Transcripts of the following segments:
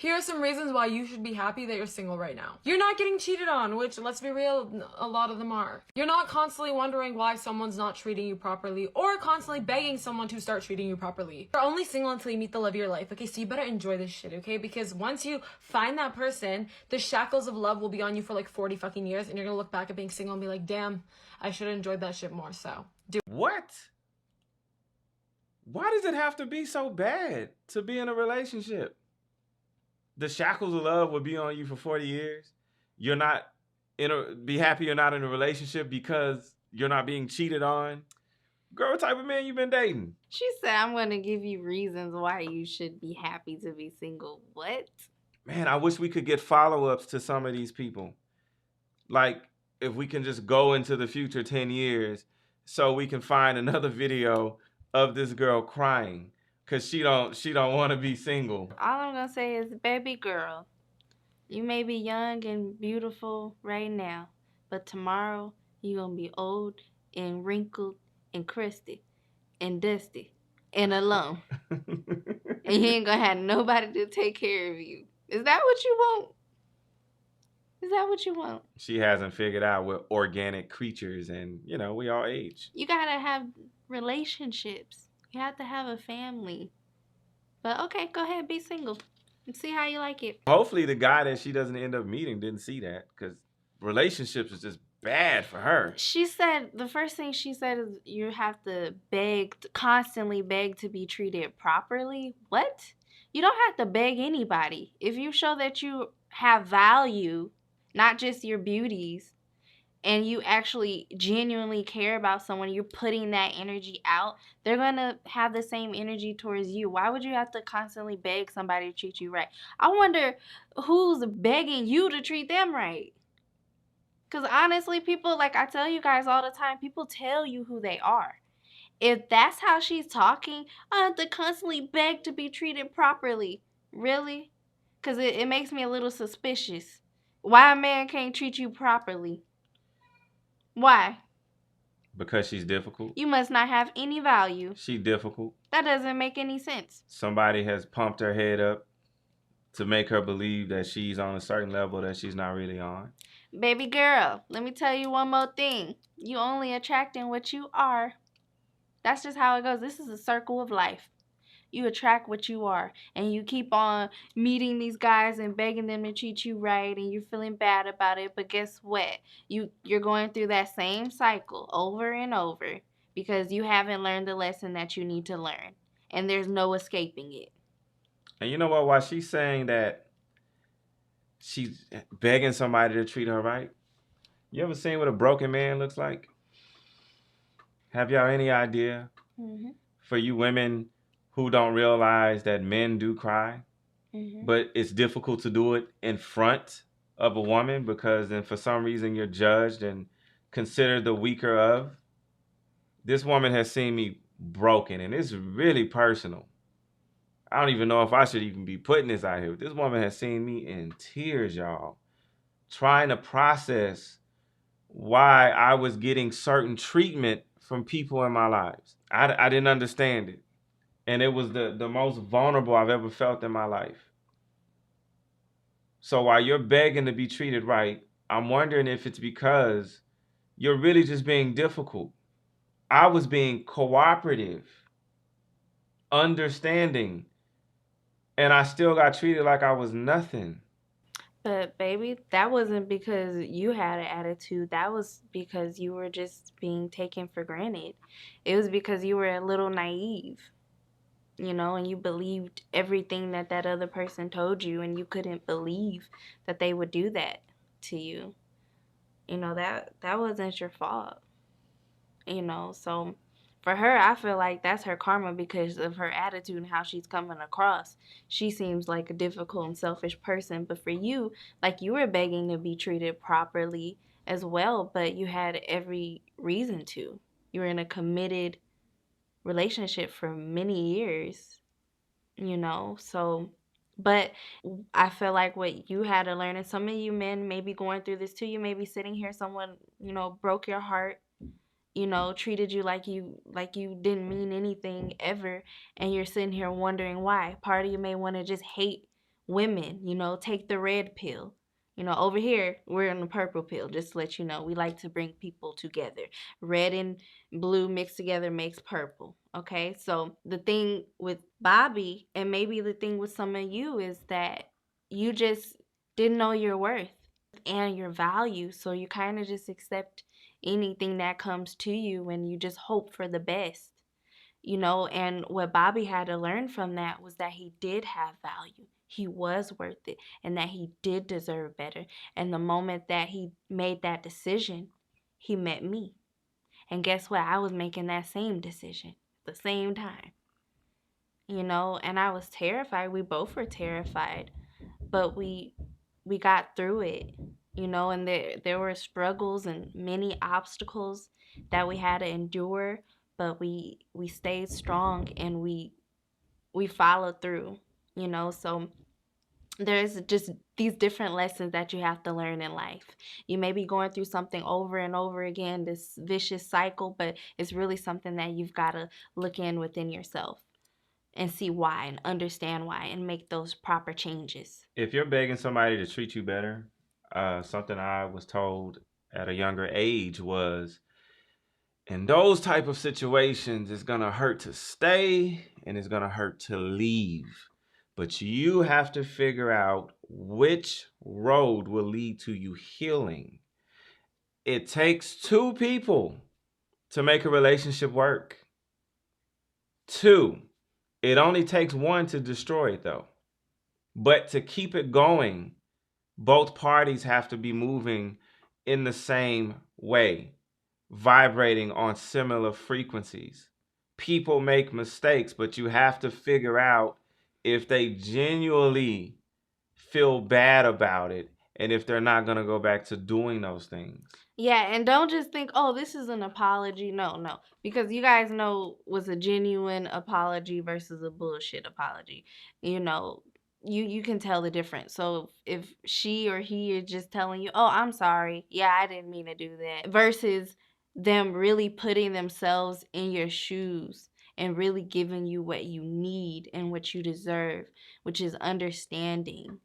Here are some reasons why you should be happy that you're single right now. You're not getting cheated on, which, let's be real, a lot of them are. You're not constantly wondering why someone's not treating you properly or constantly begging someone to start treating you properly. You're only single until you meet the love of your life, okay? So you better enjoy this shit, okay? Because once you find that person, the shackles of love will be on you for like 40 fucking years, and you're gonna look back at being single and be like, damn, I should have enjoyed that shit more, so do it. What? Why does it have to be so bad to be in a relationship? The shackles of love will be on you for 40 years. You're not be happy you're not in a relationship because you're not being cheated on. Girl, what type of man you been dating? She said, I'm going to give you reasons why you should be happy to be single. What? Man, I wish we could get follow-ups to some of these people. Like, if we can just go into the future 10 years so we can find another video of this girl crying because she don't want to be single. All I'm going to say is, baby girl, you may be young and beautiful right now, but tomorrow you're going to be old and wrinkled and crusty and dusty and alone. And you ain't going to have nobody to take care of you. Is that what you want? Is that what you want? She hasn't figured out we're organic creatures and, we all age. You got to have relationships. You have to have a family. But okay, go ahead, be single and see how you like it. Hopefully the guy that she doesn't end up meeting didn't see that, because relationships is just bad for her. She said, the first thing she said is you have to constantly beg to be treated properly. What? You don't have to beg anybody. If you show that you have value, not just your beauties, and you actually genuinely care about someone, you're putting that energy out, they're going to have the same energy towards you. Why would you have to constantly beg somebody to treat you right? I wonder who's begging you to treat them right. Because honestly, people, like I tell you guys all the time, people tell you who they are. If that's how she's talking, I have to constantly beg to be treated properly. Really? Because it makes me a little suspicious. Why a man can't treat you properly? Why? Because she's difficult. You must not have any value. She's difficult. That doesn't make any sense. Somebody has pumped her head up to make her believe that she's on a certain level that she's not really on. Baby girl, let me tell you one more thing. You only attracting what you are. That's just how it goes. This is a circle of life. You attract what you are, and you keep on meeting these guys and begging them to treat you right, and you're feeling bad about it. But guess what? You're going through that same cycle over and over because you haven't learned the lesson that you need to learn, and there's no escaping it. And you know what? While she's saying that she's begging somebody to treat her right, you ever seen what a broken man looks like? Have y'all any idea? Mm-hmm. For you women who don't realize that men do cry, but it's difficult to do it in front of a woman because then for some reason you're judged and considered the weaker of. This woman has seen me broken, and it's really personal. I don't even know if I should even be putting this out here. This woman has seen me in tears, y'all, trying to process why I was getting certain treatment from people in my lives. I didn't understand it. And it was the most vulnerable I've ever felt in my life. So while you're begging to be treated right, I'm wondering if it's because you're really just being difficult. I was being cooperative, understanding, and I still got treated like I was nothing. But baby, that wasn't because you had an attitude. That was because you were just being taken for granted. It was because you were a little naive. And you believed everything that other person told you, and you couldn't believe that they would do that to you. That wasn't your fault. So for her, I feel like that's her karma because of her attitude and how she's coming across. She seems like a difficult and selfish person, but for you, like you were begging to be treated properly as well, but you had every reason to. You were in a committed relationship for many years, so, but I feel like what you had to learn, and some of you men may be going through this too, you may be sitting here, someone, broke your heart, treated you like you didn't mean anything ever, and you're sitting here wondering why. Part of you may want to just hate women, take the red pill. Over here, we're in the purple pill, just to let you know. We like to bring people together. Red and blue mixed together makes purple, okay? So the thing with Bobby, and maybe the thing with some of you, is that you just didn't know your worth and your value. So you kind of just accept anything that comes to you and you just hope for the best. And what Bobby had to learn from that was that he did have value. He was worth it and that he did deserve better. And the moment that he made that decision, he met me. And guess what? I was making that same decision at the same time. And I was terrified. We both were terrified. But we got through it. And there were struggles and many obstacles that we had to endure, but we stayed strong and we followed through. So there's just these different lessons that you have to learn in life. You may be going through something over and over again, this vicious cycle, but it's really something that you've got to look within yourself and see why and understand why and make those proper changes. If you're begging somebody to treat you better, something I was told at a younger age was, in those type of situations, it's going to hurt to stay and it's going to hurt to leave. But you have to figure out which road will lead to you healing. It takes two people to make a relationship work. Two. It only takes one to destroy it, though. But to keep it going, both parties have to be moving in the same way, vibrating on similar frequencies. People make mistakes, but you have to figure out if they genuinely feel bad about it and if they're not going to go back to doing those things. Yeah, and don't just think, oh, this is an apology. No. Because you guys know what's a genuine apology versus a bullshit apology. You can tell the difference. So if she or he is just telling you, oh, I'm sorry. Yeah, I didn't mean to do that. Versus them really putting themselves in your shoes and really giving you what you need and what you deserve, which is understanding,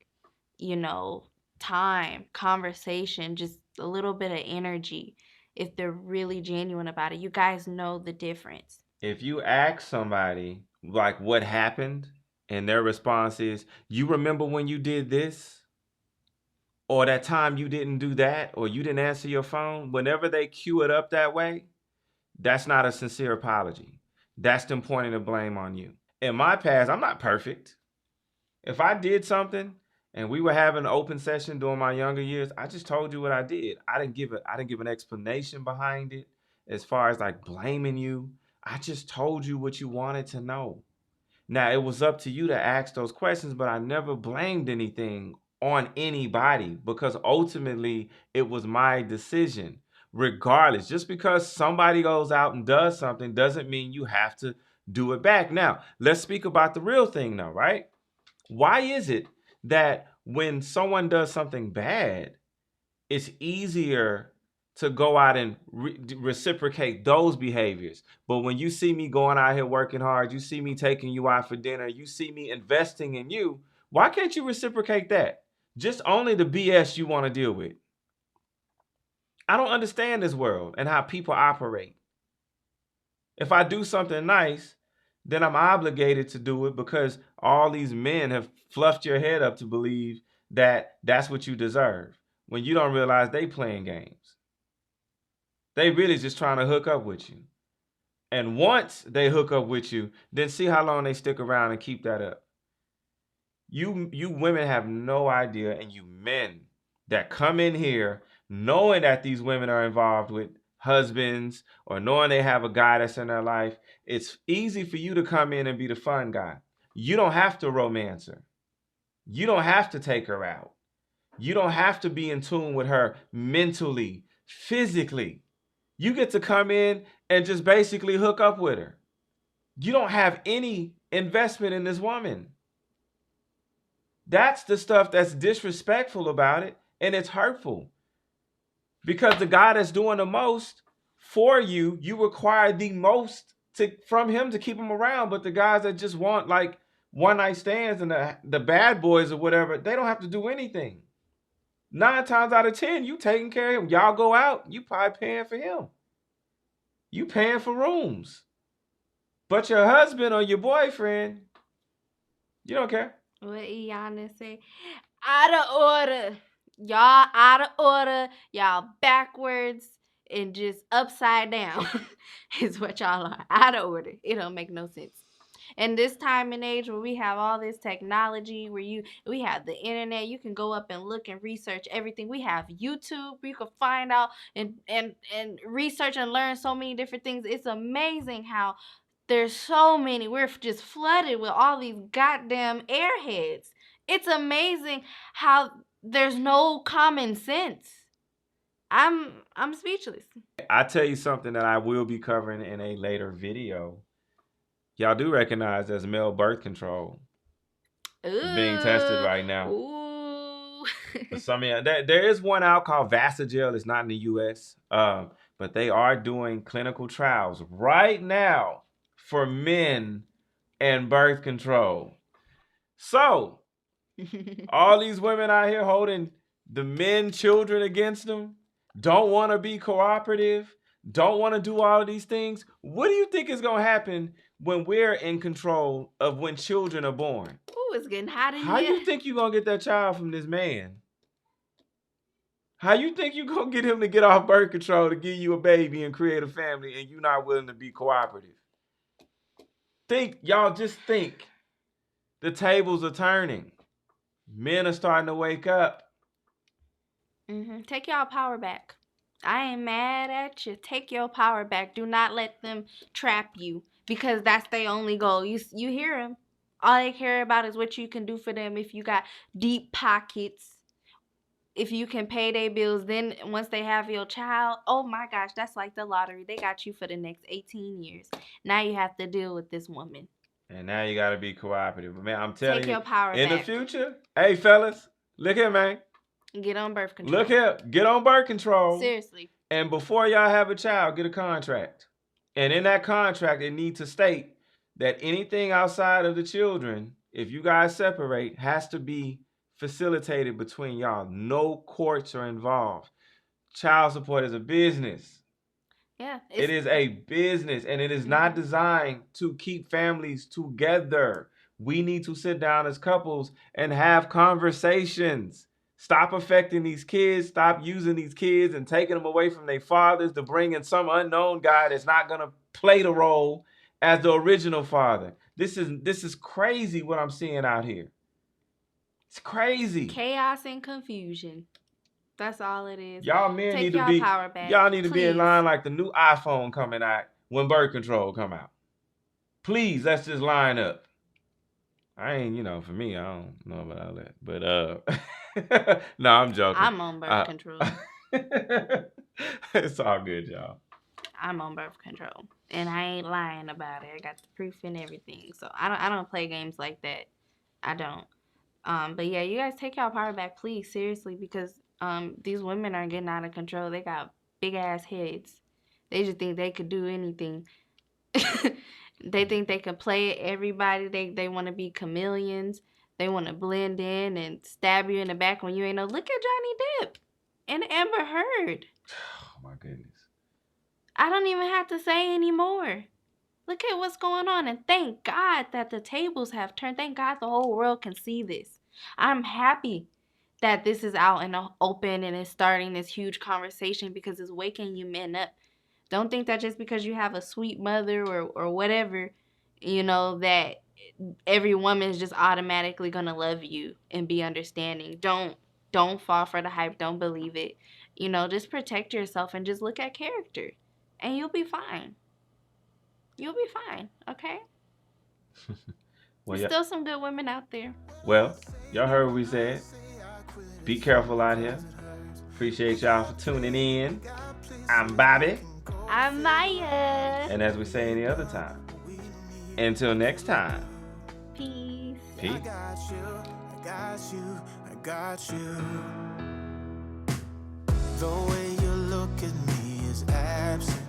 time, conversation, just a little bit of energy. If they're really genuine about it, you guys know the difference. If you ask somebody like what happened and their response is, you remember when you did this? Or that time you didn't do that? Or you didn't answer your phone? Whenever they cue it up that way, that's not a sincere apology. That's them pointing the blame on you. In my past, I'm not perfect. If I did something and we were having an open session during my younger years, I just told you what I did. I didn't give an explanation behind it as far as like blaming you. I just told you what you wanted to know. Now, it was up to you to ask those questions, but I never blamed anything on anybody because ultimately it was my decision. Regardless, just because somebody goes out and does something doesn't mean you have to do it back. Now, let's speak about the real thing though, right? Why is it that when someone does something bad, it's easier to go out and reciprocate those behaviors? But when you see me going out here working hard, you see me taking you out for dinner, you see me investing in you, why can't you reciprocate that? Just only the BS you want to deal with. I don't understand this world and how people operate. If I do something nice, then I'm obligated to do it because all these men have fluffed your head up to believe that that's what you deserve, when you don't realize they playing games. They really just trying to hook up with you. And once they hook up with you, then see how long they stick around and keep that up. You women have no idea, and you men that come in here knowing that these women are involved with husbands or knowing they have a guy that's in their life, it's easy for you to come in and be the fun guy. You don't have to romance her. You don't have to take her out. You don't have to be in tune with her mentally, physically. You get to come in and just basically hook up with her. You don't have any investment in this woman. That's the stuff that's disrespectful about it, and it's hurtful. Because the guy that's doing the most for you, you require the most from him to keep him around. But the guys that just want like one night stands and the bad boys or whatever, they don't have to do anything. 9 times out of 10, you taking care of him. Y'all go out, you probably paying for him. You paying for rooms. But your husband or your boyfriend, you don't care. What Iana say? Out of order. Y'all out of order. Y'all backwards and just upside down is what y'all are. Out of order. It don't make no sense. And this time and age where we have all this technology, where we have the internet, you can go up and look and research everything. We have YouTube, you can find out and research and learn so many different things. It's amazing how there's so many. We're just flooded with all these goddamn airheads. It's amazing how there's no common sense. I'm speechless. I tell you something that I will be covering in a later video. Y'all do recognize there's male birth control being tested right now. Ooh. For some of y'all, there is one out called Vasagel. It's not in the U.S., but they are doing clinical trials right now for men and birth control. So, all these women out here holding the men children against them, don't want to be cooperative, don't want to do all of these things. What do you think is going to happen when we're in control of when children are born? Ooh, it's getting hot in How here. you think you're going to get that child from this man? How you think you're going to get him to get off birth control to give you a baby and create a family and you're not willing to be cooperative? Y'all just think. The tables are turning. Men are starting to wake up. Take y'all power back. I ain't mad at you. Take your power back. Do not let them trap you, because that's their only goal. You hear them. All they care about is what you can do for them. If you got deep pockets, if you can pay their bills, then once they have your child, oh my gosh, that's like the lottery. They got you for the next 18 years. Now you have to deal with this woman. And now you got to be cooperative. Man, I'm telling you. Take your power in back. the future, hey, fellas, look here, man. Get on birth control. Look here. Get on birth control. Seriously. And before y'all have a child, get a contract. And in that contract, it needs to state that anything outside of the children, if you guys separate, has to be facilitated between y'all. No courts are involved. Child support is a business. Yeah. It is a business, and it is not designed to keep families together. We need to sit down as couples and have conversations. Stop affecting these kids. Stop using these kids and taking them away from their fathers to bring in some unknown guy that's not going to play the role as the original father. This is crazy what I'm seeing out here. It's crazy. Chaos and confusion. That's all it is. Y'all men Take need to y'all be power back, y'all need to be in please. line like the new iPhone coming out when birth control come out. Please, let's just line up. I ain't, for me, I don't know about all that. But no, I'm joking. I'm on birth control. It's all good, y'all. I'm on birth control. And I ain't lying about it. I got the proof and everything. So I don't play games like that. I don't. But yeah, you guys take y'all power back, please, seriously, because these women are getting out of control. They got big ass heads. They just think they could do anything. They think they can play everybody. They want to be chameleons. They want to blend in and stab you in the back when you ain't know. Look at Johnny Depp and Amber Heard. Oh my goodness. I don't even have to say anymore. Look at what's going on, and thank God that the tables have turned. Thank God the whole world can see this. I'm happy that this is out in the open and it's starting this huge conversation, because it's waking you men up. Don't think that just because you have a sweet mother or whatever, that every woman is just automatically going to love you and be understanding. Don't fall for the hype. Don't believe it. Just protect yourself and just look at character, and you'll be fine. You'll be fine, okay? Well, There's still some good women out there. Well, y'all heard what we said. Be careful out here. Appreciate y'all for tuning in. I'm Bobby. I'm Maya. And as we say any other time, until next time. Peace. Peace. I got you. The way you look at me is absent.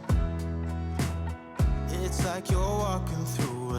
It's like you're walking through